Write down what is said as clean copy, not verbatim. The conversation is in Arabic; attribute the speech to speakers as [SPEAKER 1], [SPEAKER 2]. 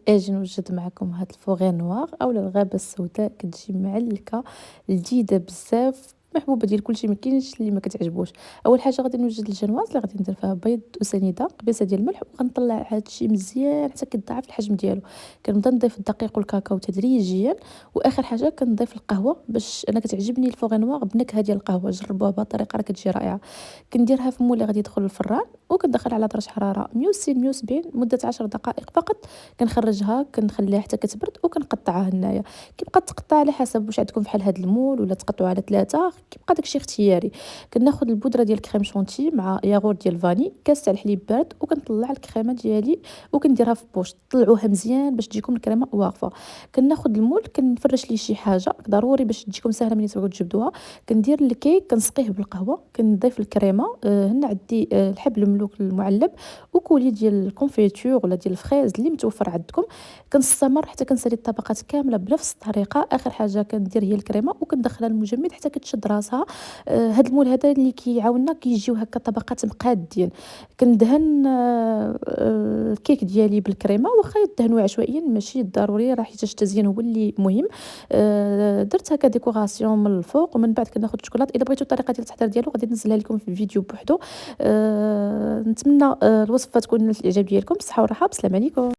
[SPEAKER 1] واجي نوجد معكم هاد الفوغي نوار اولا الغابه السوداء. كتجي معلكه لذيذه بزاف، محبوبه ديال كلشي، ما كاينش اللي ما كتعجبوش. اول حاجه غادي نوجد الجنواز اللي غادي ندير فيها بيض وسنيده، قبيصه ديال الملح، وغنطلع هادشي مزيان حتى كيتضاعف الحجم ديالو. كنبدا نضيف الدقيق والكاكاو تدريجيا، واخر حاجه كنضيف القهوه، باش انا كتعجبني الفوغي نوار بنكهه ديال القهوه. جربوها بهذه الطريقه راه كتجي رائعه. كنديرها في مول اللي غادي يدخل الفران، وكندخل على درجه حراره 160 170 مده 10 دقائق فقط. كنخرجها كنخليها حتى كتبرد، وكنقطعها هنايا. كيبقى التقطيع على حسب واش عندكم بحال هاد المول، ولا تقطعوا على ثلاثه، كيبقى داكشي اختياري. كناخذ البودره ديال الكريم شونتي مع ياغورت ديال الفاني، كاس تاع الحليب بارد، وكنطلع الكريمه ديالي وكنديرها في بوش. طلعوها مزيان باش تجيكم الكريمه واقفه. كناخذ المول كنفرش ليه شي حاجه ضروري باش تجيكم سهله ملي تبغيو تجبدوها. كندير الكيك كنسقيه بالقهوه، كنضيف الكريمه. هنا عندي الحبل الملوك المعلب، وكولي ديال الكونفيتور ولا ديال الفريز اللي متوفر عندكم. كنستمر حتى كنسالي الطبقات كامله بنفس الطريقه. اخر حاجه كندير هي الكريمه، وكندخلها المجمد حتى كتشد راسها. هاد المول هذا اللي كيعاوننا كيجيو هكا طبقات مقادين. كندهن الكيك ديالي بالكريمه، واخا يدهنوا عشوائيا ماشي ضروري، راه حيت التزيين هو اللي مهم. درت هكا ديكوراسيون من الفوق، ومن بعد كناخذ الشوكولات. الا بغيتو الطريقه ديال التحضير ديالو غادي ننزلها لكم في فيديو بوحدو. نتمنى الوصفه تكون نالت الاعجاب ديالكم. بالصحه والراحه، بسلام عليكم.